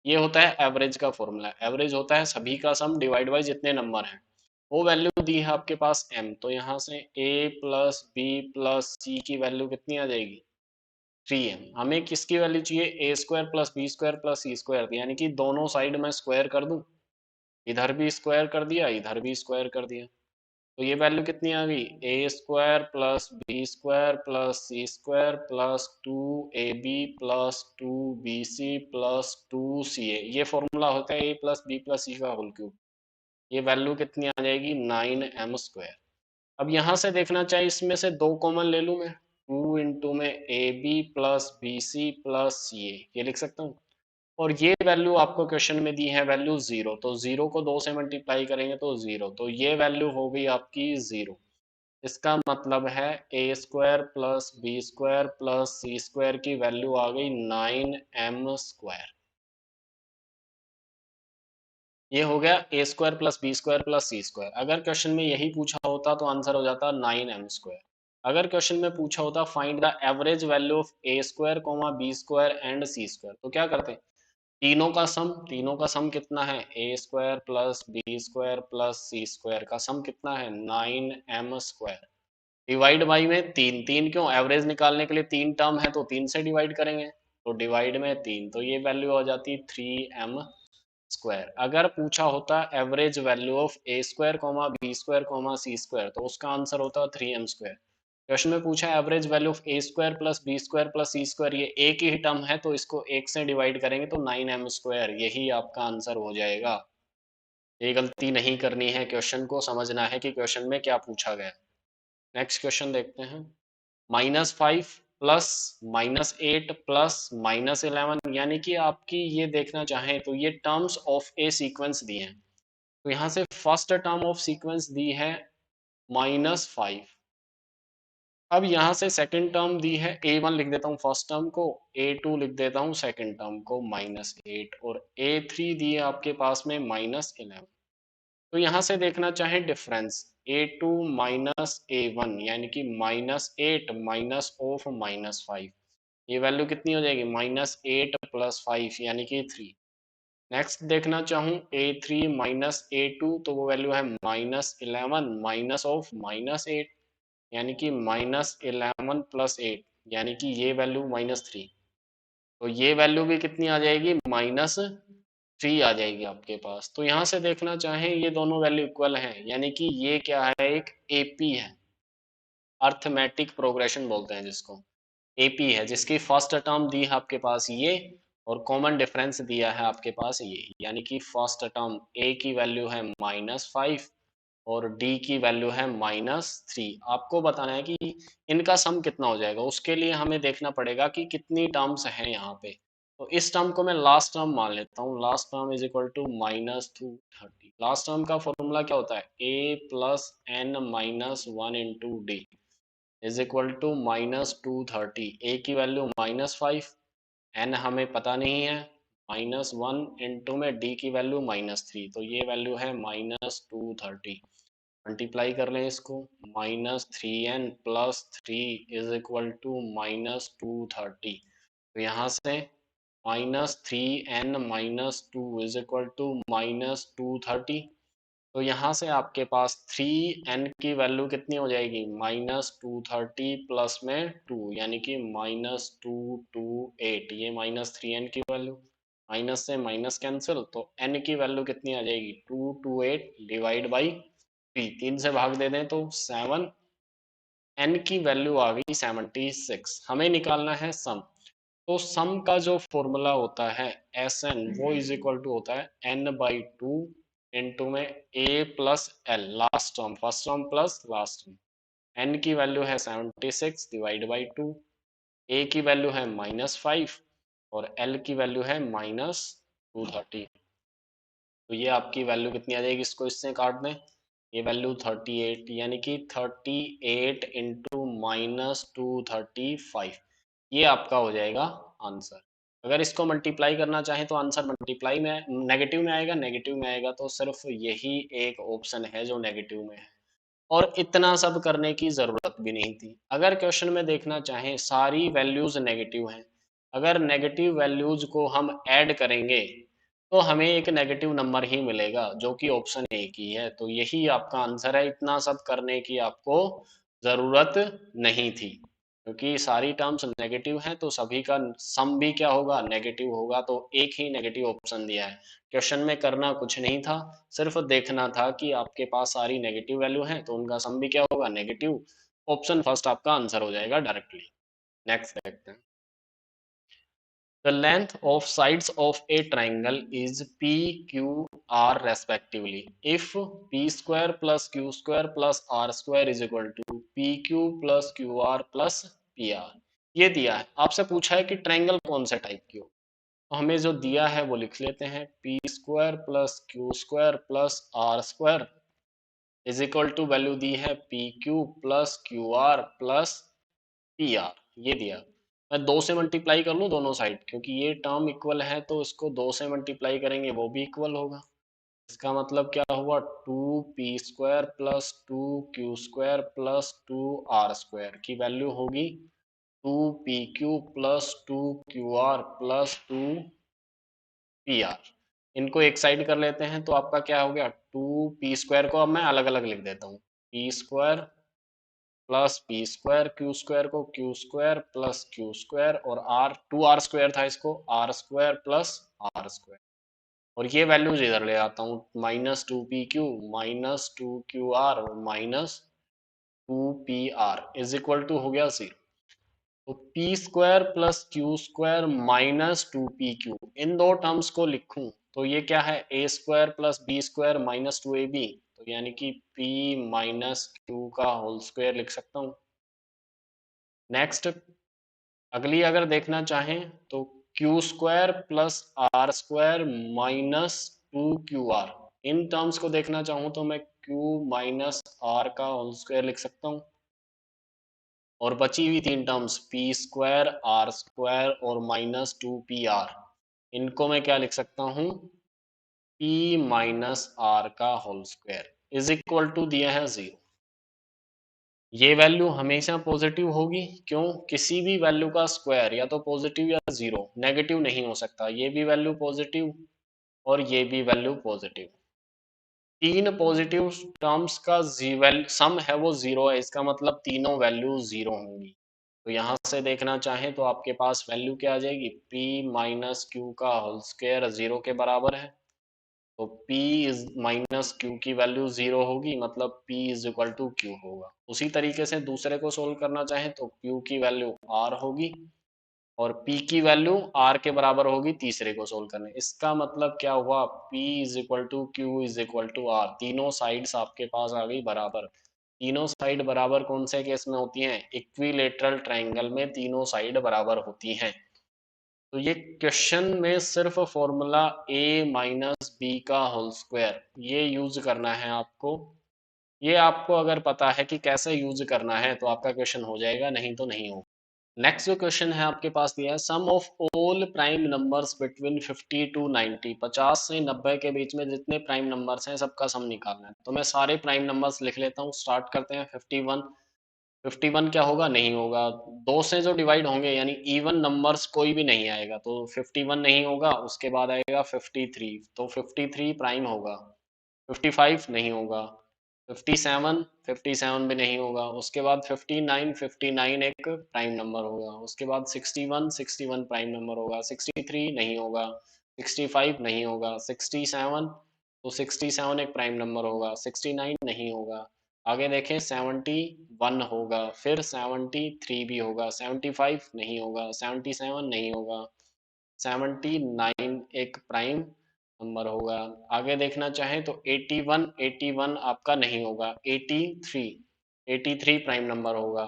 ये होता है एवरेज का फॉर्मूला। एवरेज होता है सभी का सम डिवाइड बाई जितने नंबर हैं। वो वैल्यू दी है आपके पास m, तो यहाँ से a प्लस बी प्लस सी की वैल्यू कितनी आ जाएगी, 3m। हमें किसकी वैल्यू चाहिए, A square plus B square plus C square, यानी कि दोनों साइड में स्क्वायर कर दूं, इधर भी स्क्वायर कर दिया इधर भी स्क्वायर कर दिया, तो ये वैल्यू कितनी आ गई, A square plus B square plus C square plus 2ab plus 2bc plus 2ca। ये फॉर्मूला होता है A plus B plus C का होल क्यूब। ये वैल्यू कितनी आ जाएगी, 9m²। अब यहाँ से देखना चाहिए, इसमें से 2 कॉमन ले लूँ मैं, 2 इंटू में A B plus B C plus C A, ये लिख सकता हूँ। और ये वैल्यू आपको क्वेश्चन में दी है वैल्यू 0, तो 0 को 2 से मल्टीप्लाई करेंगे तो 0, तो ये वैल्यू हो गई आपकी 0। इसका मतलब है A square plus B square plus C square की वैल्यू आ गई 9m²। ये हो गया A square plus B square plus C square. अगर क्वेश्चन में यही पूछा होता तो आंसर हो जाता 9m²। अगर क्वेश्चन में पूछा होता find the average value of A square comma B square and C square, तो क्या करते हैं, तीनों का सम कितना है, A square plus B square plus C square का सम कितना है, 9m²। डिवाइड बाई में 3, 3 क्यों, एवरेज निकालने के लिए 3 टर्म है तो 3 से डिवाइड करेंगे, तो डिवाइड में 3, तो ये वैल्यू आ जाती 3m²। अगर पूछा होता average value of A square comma B square comma c square, तो उसका आंसर होता 3m²। क्वेश्चन में पूछा average value of A square plus B square plus C square, ये एक ही टर्म है तो इसको 1 से डिवाइड करेंगे तो 9m², यही आपका आंसर हो जाएगा। ये गलती नहीं करनी है, क्वेश्चन को समझना है कि क्वेश्चन में क्या पूछा गया। नेक्स्ट क्वेश्चन देखते हैं। -5 प्लस -8 प्लस -11, यानी कि आपकी ये देखना चाहें तो ये टर्म्स ऑफ ए सीक्वेंस दिए हैं। तो यहाँ से फर्स्ट टर्म ऑफ सीक्वेंस दी है -5, अब यहाँ से सेकंड टर्म दी है, a1 लिख देता हूँ फर्स्ट टर्म को, a2 लिख देता हूँ सेकंड टर्म को -8, और a3 दी है आपके पास में -11। तो यहाँ से देखना चाहें डिफरेंस, a2 माइनस a1 यानी कि -8 माइनस ऑफ -5, ये वैल्यू कितनी हो जाएगी, -8 + 5 यानी कि 3। नेक्स्ट देखना चाहूँ a3 माइनस a2, तो वो वैल्यू है -11 माइनस ऑफ -8 यानी कि -11 + 8 यानी कि ये वैल्यू -3। तो ये वैल्यू भी कितनी आ जाएगी, -3 आ जाएगी आपके पास। तो यहाँ से देखना चाहें ये दोनों वैल्यू इक्वल हैं, यानी कि ये क्या है, एक एपी है, अर्थमेटिक प्रोग्रेशन बोलते हैं जिसको, एपी है, जिसकी फर्स्ट टर्म दी है आपके पास ये, और कॉमन डिफरेंस दिया है आपके पास ये, यानी कि फर्स्ट टर्म ए की वैल्यू है -5 और डी की वैल्यू है -3। आपको बताना है कि इनका सम कितना हो जाएगा, उसके लिए हमें देखना पड़ेगा कि कितनी टर्म्स हैं यहाँ पे। तो इस टर्म को मैं लास्ट टर्म मान लेता हूँ, last term is equal to -230। Last term का फॉर्मूला क्या होता है, a plus n minus one into d is equal to -230। A की वैल्यू -5, एन हमें पता नहीं है, -1 इंटू में डी की वैल्यू -3, तो ये वैल्यू है -230। मल्टीप्लाई कर लें इसको, -3n + 3 इज इक्वल टू -230। तो यहाँ से -3n - 2 इज इक्वल टू -230। तो यहाँ से आपके पास 3n की वैल्यू कितनी हो जाएगी, -230 प्लस में 2 यानी कि -228। ये -3n की वैल्यू, माइनस से माइनस कैंसिल, तो n की वैल्यू कितनी आ जाएगी, 228 डिवाइड बाई 3, 3 से भाग दे दें तो 7, n की वैल्यू आ गई 76। हमें निकालना है सम। तो सम का जो फॉर्मूला होता है Sn, वो इज इक्वल टू होता है n/2 इंटू में a plus l, last term first term plus last term. n की वैल्यू है 76 डिवाइड बाई 2, a की वैल्यू है -5 और l की वैल्यू है -230। तो ये आपकी वैल्यू कितनी आ जाएगी, इसको इससे काट दें, ये वैल्यू 38, यानी कि 38 इंटू -235, ये आपका हो जाएगा आंसर। अगर इसको मल्टीप्लाई करना चाहें तो आंसर मल्टीप्लाई में नेगेटिव में आएगा, नेगेटिव में आएगा, तो सिर्फ यही एक ऑप्शन है जो नेगेटिव में है, और इतना सब करने की जरूरत भी नहीं थी। अगर क्वेश्चन में देखना चाहें सारी वैल्यूज नेगेटिव हैं, अगर नेगेटिव वैल्यूज को हम ऐड करेंगे तो हमें एक नेगेटिव नंबर ही मिलेगा, जो कि ऑप्शन ए की है। तो यही आपका आंसर है, इतना सब करने की आपको जरूरत नहीं थी, क्योंकि सारी टर्म्स नेगेटिव हैं, तो सभी का सम भी क्या होगा, नेगेटिव होगा। तो एक ही नेगेटिव ऑप्शन दिया है, क्वेश्चन में करना कुछ नहीं था, सिर्फ देखना था कि आपके पास सारी नेगेटिव वैल्यू हैं, तो उनका सम भी क्या होगा, नेगेटिव। ऑप्शन फर्स्ट आपका आंसर हो जाएगा डायरेक्टली। नेक्स्ट देखते हैं। The length of sides of a triangle is P, Q, R respectively. If P square plus Q square plus R square is equal to PQ plus QR plus PR. ये दिया है, आपसे पूछा है कि triangle कौन से टाइप की हो, तो हमें जो दिया है वो लिख लेते हैं, P square plus Q square plus R square is equal to value दी है P Q plus Q R plus P R, ये दिया। मैं 2 से मल्टीप्लाई कर लूँ दोनों साइड, क्योंकि ये टर्म इक्वल है, तो इसको 2 से मल्टीप्लाई करेंगे वो भी इक्वल होगा। इसका मतलब क्या हुआ, 2p² plus 2q² plus 2r² की वैल्यू होगी 2pq plus 2qr plus 2pr। इनको एक साइड कर लेते हैं, तो आपका क्या हो गया, 2p² को अब मैं अलग अलग लिख देता हूँ, p² प्लस p² q² को q² प्लस q² और r2r² था, इसको r² प्लस r²। और ये वैल्यूज इधर ले आता हूँ, -2pq -2qr -2pr is equal to हो गया 0। तो p² प्लस q² -2pq, इन दो टर्म्स को लिखूं तो ये क्या है, a² प्लस b² -2ab, तो यानी कि p माइनस क्यू का होल स्क्वायर लिख सकता हूँ। नेक्स्ट अगली अगर देखना चाहें तो q² plus r² -2qr, in terms को देखना चाहूं तो मैं q माइनस r का होल स्क्वायर लिख सकता हूँ। और बची हुई तीन terms p square r square और माइनस 2pr, इनको मैं क्या लिख सकता हूँ, p माइनस आर का whole square is equal to दिया है 0। ये वैल्यू हमेशा पॉजिटिव होगी, क्यों, किसी भी वैल्यू का स्क्वायर या तो पॉजिटिव या जीरो, नेगेटिव नहीं हो सकता। ये भी वैल्यू पॉजिटिव और ये भी वैल्यू पॉजिटिव, तीन पॉजिटिव टर्म्स का सम है वो जीरो है, इसका मतलब तीनों वैल्यू जीरो होंगी। तो यहां से देखना चाहें तो आपके पास वैल्यू क्या आ जाएगी, p माइनस क्यू का होल स्क्वायर जीरो के बराबर है। तो p इज माइनस क्यू की वैल्यू जीरो होगी, मतलब p is equal to q होगा। उसी तरीके से दूसरे को सोल्व करना चाहें तो q की वैल्यू r होगी और p की वैल्यू r के बराबर होगी तीसरे को सोल्व करने। इसका मतलब क्या हुआ, p is equal to q is equal to r, तीनों साइड्स आपके पास आ गई बराबर। तीनों साइड बराबर कौन से केस में होती हैं, इक्विलेटरल ट्रायंगल में तीनों साइड बराबर होती हैं। तो ये क्वेश्चन में सिर्फ फॉर्मूला a माइनस बी का होल स्क्वायर ये यूज करना है आपको। ये आपको अगर पता है कि कैसे यूज करना है तो आपका क्वेश्चन हो जाएगा, नहीं तो नहीं होगा। नेक्स्ट जो क्वेश्चन है आपके पास दिया है, sum of all prime numbers between 50 to 90, 50 से 90 के बीच में जितने प्राइम नंबर्स हैं सबका सम निकालना है। तो मैं सारे प्राइम नंबर्स लिख लेता हूँ, स्टार्ट करते हैं। 51, 51 क्या होगा, नहीं होगा। दो से जो डिवाइड होंगे यानी इवन नंबर्स कोई भी नहीं आएगा, तो 51 नहीं होगा। उसके बाद आएगा 53, तो 53 प्राइम होगा। 55 नहीं होगा। 57, 57 भी नहीं होगा। उसके बाद 59, 59 एक प्राइम नंबर होगा। उसके बाद 61, 61 प्राइम नंबर होगा। 63 नहीं होगा। 65 नहीं होगा। 67, तो 67 एक प्राइम नंबर होगा। 69 नहीं होगा। आगे देखें, 71 होगा, फिर 73 भी होगा। 75 नहीं होगा। 77 नहीं होगा। 79 एक प्राइम नंबर होगा। आगे देखना चाहें तो 81, 81 आपका नहीं होगा। 83, 83 प्राइम नंबर होगा।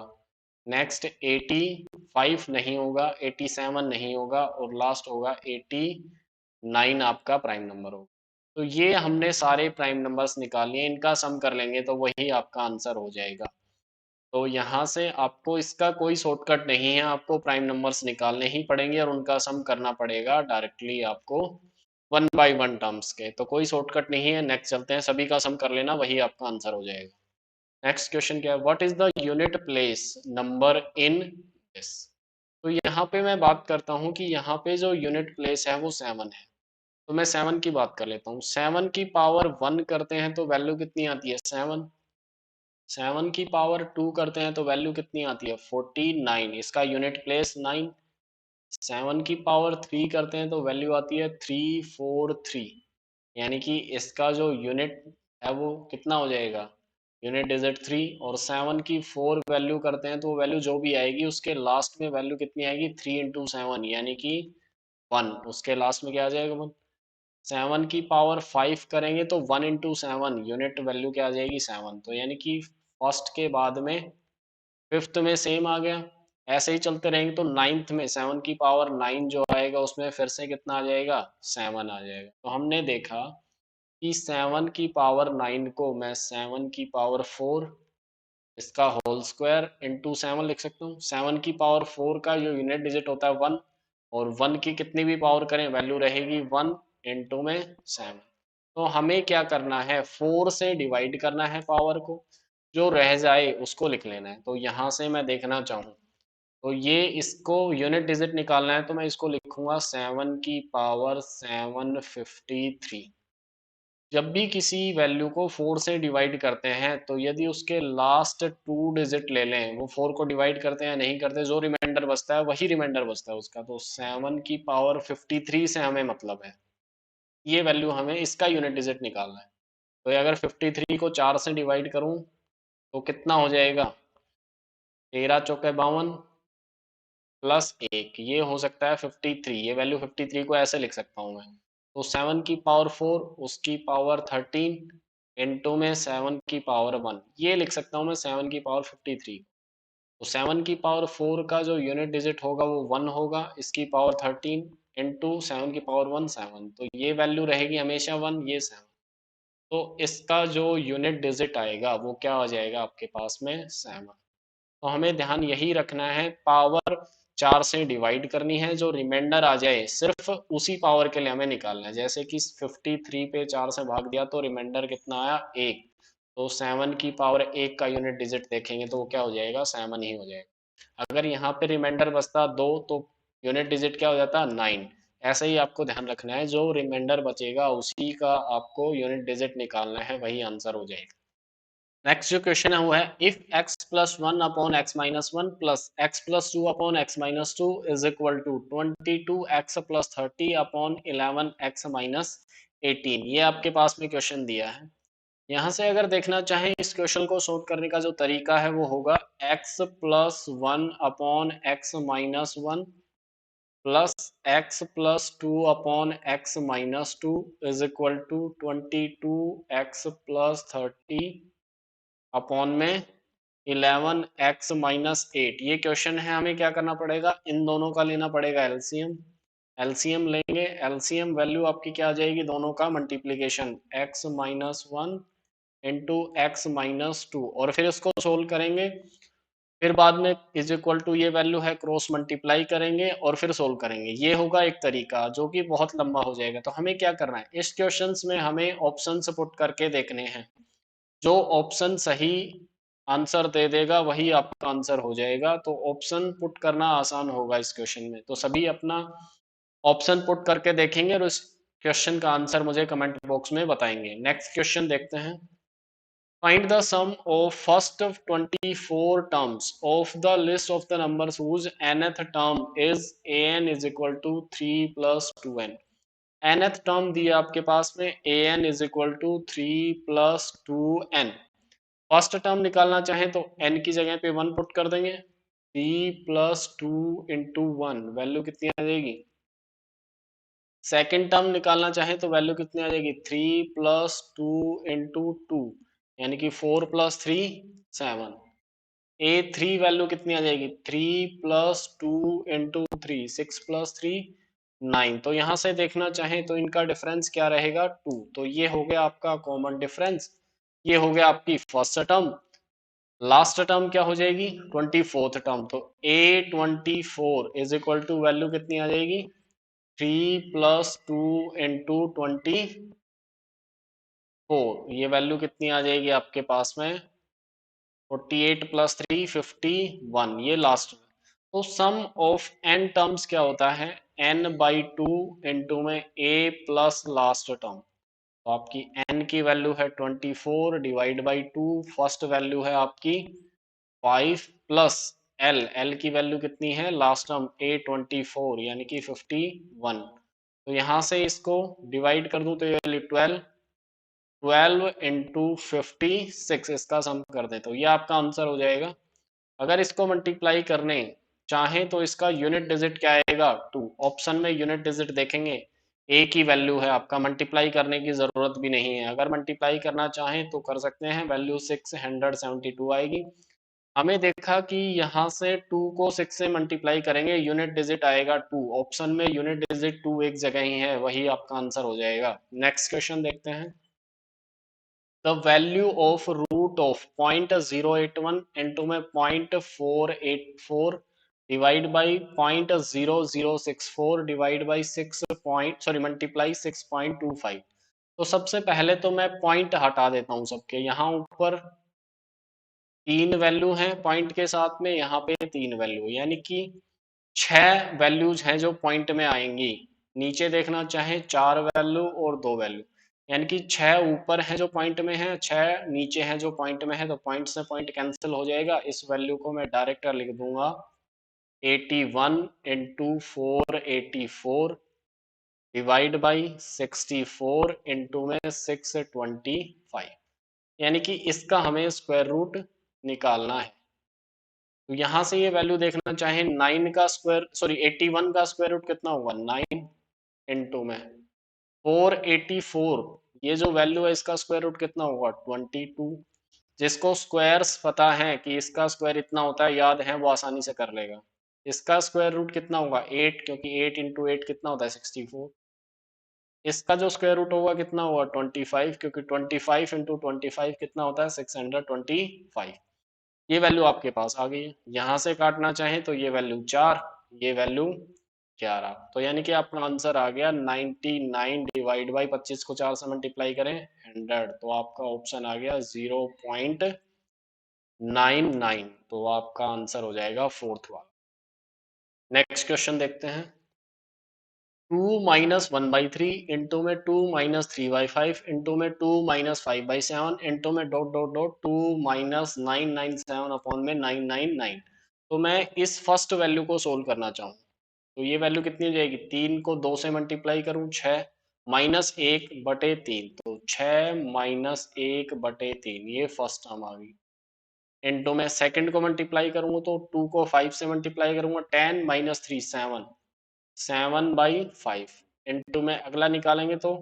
नेक्स्ट 85 नहीं होगा। 87 नहीं होगा और लास्ट होगा 89 आपका प्राइम नंबर होगा। तो ये हमने सारे प्राइम नंबर्स निकाल लिए, इनका सम कर लेंगे तो वही आपका आंसर हो जाएगा। तो यहाँ से आपको इसका कोई शॉर्टकट नहीं है, आपको प्राइम नंबर्स निकालने ही पड़ेंगे और उनका सम करना पड़ेगा डायरेक्टली आपको वन बाय वन टर्म्स के। तो कोई शॉर्टकट नहीं है। नेक्स्ट चलते हैं, सभी का सम कर लेना, वही आपका आंसर हो जाएगा। नेक्स्ट क्वेश्चन क्या है, what is the unit place number in this. तो यहाँ पे मैं बात करता हूँ कि यहाँ पे जो यूनिट प्लेस है वो 7 है। तो मैं 7 की बात कर लेता हूँ। 7 की पावर 1 करते हैं तो वैल्यू कितनी आती है, 7। 7 की पावर 2 करते हैं तो वैल्यू कितनी आती है, 49, इसका यूनिट प्लेस 9। 7 की पावर 3 करते हैं तो वैल्यू आती है 343, यानी कि इसका जो यूनिट है वो कितना हो जाएगा, यूनिट डिजिट 3। और 7 की 4 वैल्यू करते हैं तो वैल्यू जो भी आएगी उसके लास्ट में वैल्यू कितनी आएगी, 3 इंटू 7 यानी कि 1, उसके लास्ट में क्या आ जाएगा 1। 7 की पावर 5 करेंगे तो 1 इंटू 7 यूनिट वैल्यू क्या आ जाएगी, 7। तो यानी कि फर्स्ट के बाद में फिफ्थ में सेम आ गया। ऐसे ही चलते रहेंगे तो नाइन्थ में 7 की पावर 9 जो आएगा उसमें फिर से कितना आ जाएगा, 7 आ जाएगा। तो हमने देखा कि 7 की पावर 9 को मैं 7 की पावर 4 इसका होल स्क्वायर इंटू 7 लिख सकता हूँ। 7 की पावर 4 का जो यूनिट डिजिट होता है 1, और 1 की कितनी भी पावर करें वैल्यू रहेगी 1 इंटू में 7। तो हमें क्या करना है, 4 से डिवाइड करना है पावर को, जो रह जाए उसको लिख लेना है। तो यहाँ से मैं देखना चाहूँ तो ये इसको यूनिट डिजिट निकालना है, तो मैं इसको लिखूंगा 7 की पावर 753। जब भी किसी वैल्यू को 4 से डिवाइड करते हैं तो यदि उसके लास्ट 2 डिजिट ले लें, वो 4 को डिवाइड करते हैं नहीं करते, जो रिमाइंडर बचता है वही रिमाइंडर बचता है उसका। तो 7 की पावर 53 से हमें मतलब है, ये वैल्यू हमें इसका यूनिट डिजिट निकालना है। तो अगर 53 को 4 से डिवाइड करूं तो कितना हो जाएगा, 13 चौके 52 प्लस 1, ये हो सकता है 53। ये वैल्यू 53 को ऐसे लिख सकता हूँ मैं। तो 7 की पावर 4 उसकी पावर 13 इंटू में 7 की पावर 1, ये लिख सकता हूँ मैं 7 की पावर 53। तो 7 की पावर 4 का जो यूनिट डिजिट होगा वो 1 होगा, इसकी पावर 13 इंटू 7 की पावर 1 7, तो ये वैल्यू रहेगी हमेशा 1, ये 7। तो इसका जो यूनिट डिजिट आएगा वो क्या आ जाएगा आपके पास में, 7। तो हमें ध्यान यही रखना है, पावर 4 से डिवाइड करनी है, जो रिमाइंडर आ जाए सिर्फ उसी पावर के लिए हमें निकालना है। जैसे कि 53 पे 4 से भाग दिया तो रिमाइंडर कितना आया, 1। तो 7 की पावर 1 का यूनिट डिजिट देखेंगे तो वो क्या हो जाएगा, 7 ही हो जाएगा। अगर यहाँ पे रिमाइंडर बचता 2 तो यूनिट डिजिट क्या हो जाता, 9। ऐसे ही आपको ध्यान रखना है, जो रिमाइंडर बचेगा उसी का आपको यूनिट डिजिट निकालना है, वही आंसर हो जाएगा। नेक्स्ट जो क्वेश्चन है वो है, if x plus one upon x minus one plus x plus two upon x minus two is equal to 22x plus 30 upon 11x minus 18। ये आपके पास में क्वेश्चन दिया है। यहाँ से अगर देखना चाहें इस क्वेश्चन को सॉल्व करने का जो तरीका है वो होगा x plus one upon x minus one plus x plus two upon x minus two is equal to 22x plus 30 upon में 11x माइनस 8। ये क्वेश्चन है, हमें क्या करना पड़ेगा, इन दोनों का लेना पड़ेगा एलसीएम। एलसीएम लेंगे, एलसीएम वैल्यू आपकी क्या आ जाएगी, दोनों का multiplication x minus one into x minus two, और फिर इसको सोल्व करेंगे। फिर बाद में इज इक्वल टू ये वैल्यू है, क्रॉस मल्टीप्लाई करेंगे और फिर सोल्व करेंगे। ये होगा एक तरीका जो कि बहुत लंबा हो जाएगा। तो हमें क्या करना है, इस क्वेश्चंस में हमें ऑप्शंस पुट करके देखने हैं। जो ऑप्शन सही आंसर दे देगा वही आपका आंसर हो जाएगा। तो ऑप्शन पुट करना आसान होगा इस क्वेश्चन में। तो सभी अपना ऑप्शन पुट करके देखेंगे और इस क्वेश्चन का आंसर मुझे कमेंट बॉक्स में बताएंगे। नेक्स्ट क्वेश्चन देखते हैं। Find the sum of first 24 terms of the list of the numbers whose nth term is an is equal to 3 plus 2n। nth term दिया आपके पास में an is equal to 3 plus 2n। First term निकालना चाहें तो n की जगह पे 1 put कर देंगे, 3 प्लस 2 इंटू वन, वैल्यू कितनी आ जाएगी। सेकेंड टर्म निकालना चाहें तो वैल्यू कितनी आ जाएगी, 3 प्लस 2 इंटू टू, यानी कि 4 प्लस 3 7। A3 वैल्यू कितनी आ जाएगी, 3 प्लस 2 इंटू थ्री, 6 प्लस 3 9। तो यहाँ से देखना चाहें तो इनका डिफरेंस क्या रहेगा, 2। तो ये हो गया आपका कॉमन डिफरेंस। ये हो गया आपकी फर्स्ट टर्म। लास्ट टर्म क्या हो जाएगी, 24th टर्म। तो A24 is equal to value कितनी आ जाएगी, 3 प्लस 2 इंटू 24। ये वैल्यू कितनी आ जाएगी आपके पास में, 48 प्लस 3 51। ये लास्ट में। तो सम ऑफ n टर्म्स क्या होता है, n/2 इंटू में a प्लस लास्ट टर्म। तो आपकी n की वैल्यू है 24 डिवाइड बाई 2। फर्स्ट वैल्यू है आपकी 5 प्लस l की वैल्यू कितनी है, लास्ट टर्म A24 यानी कि 51। तो यहाँ से इसको डिवाइड कर दूं तो ये वैल्यू 12 इंटू 56, इसका सम कर दे तो ये आपका आंसर हो जाएगा। अगर इसको मल्टीप्लाई करने चाहें तो इसका यूनिट डिजिट क्या आएगा, 2। ऑप्शन में यूनिट डिजिट देखेंगे, ए की वैल्यू है, आपका मल्टीप्लाई करने की जरूरत भी नहीं है। अगर मल्टीप्लाई करना चाहें तो कर सकते हैं, वैल्यू 672 आएगी। हमें देखा कि यहाँ से 2 को 6 से मल्टीप्लाई करेंगे, यूनिट डिजिट आएगा 2। ऑप्शन में यूनिट डिजिट 2 एक जगह ही है, वही आपका आंसर हो जाएगा। नेक्स्ट क्वेश्चन देखते हैं। The value of root of 0.081 into में 0.484 डिवाइड बाई 0.0064 डिवाइड बाई 6.25। तो सबसे पहले तो मैं पॉइंट हटा देता हूं सबके। यहाँ ऊपर 3 वैल्यू हैं पॉइंट के साथ में, यहाँ पे 3 वैल्यू, यानी कि 6 वैल्यूज हैं जो पॉइंट में आएंगी। नीचे देखना चाहे 4 वैल्यू और 2 वैल्यू, यानी कि 6 ऊपर है जो पॉइंट में है, 6 नीचे है जो पॉइंट में है। तो पॉइंट से पॉइंट कैंसिल हो जाएगा। इस वैल्यू को मैं डायरेक्ट लिख दूंगा 81 इंटू 484 डिवाइड बाई 64 इंटू में 625, यानी कि इसका हमें स्क्वायर रूट निकालना है। तो यहां से ये वैल्यू देखना चाहे 9 का स्क्वायर, सॉरी 81 का स्क्वायर रूट कितना होगा, 9 इंटू में 484, ये जो वैल्यू है इसका स्क्वायर रूट कितना होगा, 22। जिसको स्क्वायर्स पता है कि इसका स्क्वायर इतना होता है, याद है, वो आसानी से कर लेगा। इसका स्क्वायर रूट कितना होगा, 8, क्योंकि 8 इंटू 8 कितना होता है, 64। इसका जो स्क्वायर रूट होगा कितना होगा, 25, क्योंकि 25 इंटू 25 कितना होता है, 625। ये वैल्यू आपके पास आ गई है। यहाँ से काटना चाहें तो ये वैल्यू 4, ये वैल्यू 11, तो यानी कि आपका आंसर आ गया 99 डिवाइड बाई 25 को 4 से मल्टीप्लाई करें 100, तो आपका ऑप्शन आ गया 0.99, तो आपका आंसर हो जाएगा फोर्थ वाला। नेक्स्ट क्वेश्चन देखते हैं। 2 - 1/3 इंटू में 2 - 3/5 इंटू में 2 - 5/7 इंटू में डॉट डॉट डॉट 2 - 997 अपॉन में 999। तो मैं इस फर्स्ट वैल्यू को सोल्व करना चाहूँ तो ये वैल्यू कितनी हो जाएगी, 3 को 2 से मल्टीप्लाई करूँ 6 -1/3, तो 6 -1/3, ये फर्स्ट टर्म आ गई। इंटू में सेकंड को मल्टीप्लाई करूंगा तो 2 को 5 से मल्टीप्लाई करूंगा 10 - 3 7, 7/5 इंटू में अगला निकालेंगे तो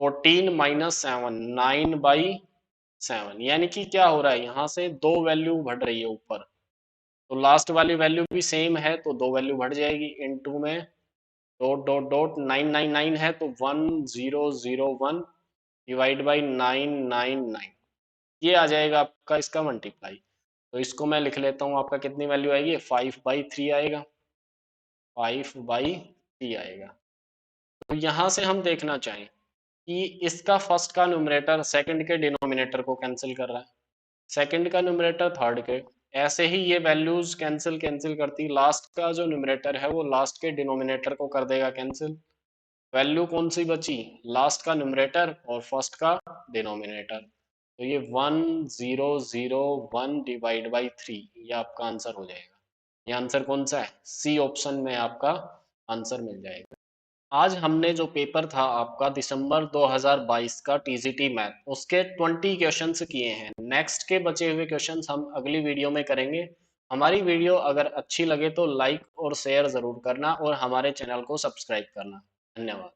14 - 7, 9/7, यानी कि क्या हो रहा है, यहाँ से दो वैल्यू बढ़ रही है ऊपर, तो लास्ट वाली वैल्यू भी सेम है तो दो वैल्यू बढ़ जाएगी। इंटू में डॉट डॉट डॉट 999 है तो 1001 डिवाइड बाई 999, ये आ जाएगा आपका इसका मल्टीप्लाई। तो इसको मैं लिख लेता हूँ, आपका कितनी वैल्यू आएगी, 5/3 आएगा, 5/3 आएगा। तो यहाँ से हम देखना चाहें कि इसका फर्स्ट का न्यूमरेटर सेकंड के डिनोमिनेटर को कैंसिल कर रहा है, सेकंड का न्यूमरेटर थर्ड के, ऐसे ही ये वैल्यूज कैंसिल कैंसिल करती, लास्ट का जो न्यूमरेटर है वो लास्ट के डिनोमिनेटर को कर देगा कैंसिल। वैल्यू कौन सी बची, लास्ट का न्यूमरेटर और फर्स्ट का डिनोमिनेटर, तो ये 1001 डिवाइड बाई 3, ये आपका आंसर हो जाएगा। ये आंसर कौन सा है, सी ऑप्शन में आपका आंसर मिल जाएगा। आज हमने जो पेपर था आपका दिसंबर 2022 का टीजीटी मैथ, उसके 20 क्वेश्चंस किए हैं। नेक्स्ट के बचे हुए क्वेश्चंस हम अगली वीडियो में करेंगे। हमारी वीडियो अगर अच्छी लगे तो लाइक और शेयर जरूर करना और हमारे चैनल को सब्सक्राइब करना। धन्यवाद।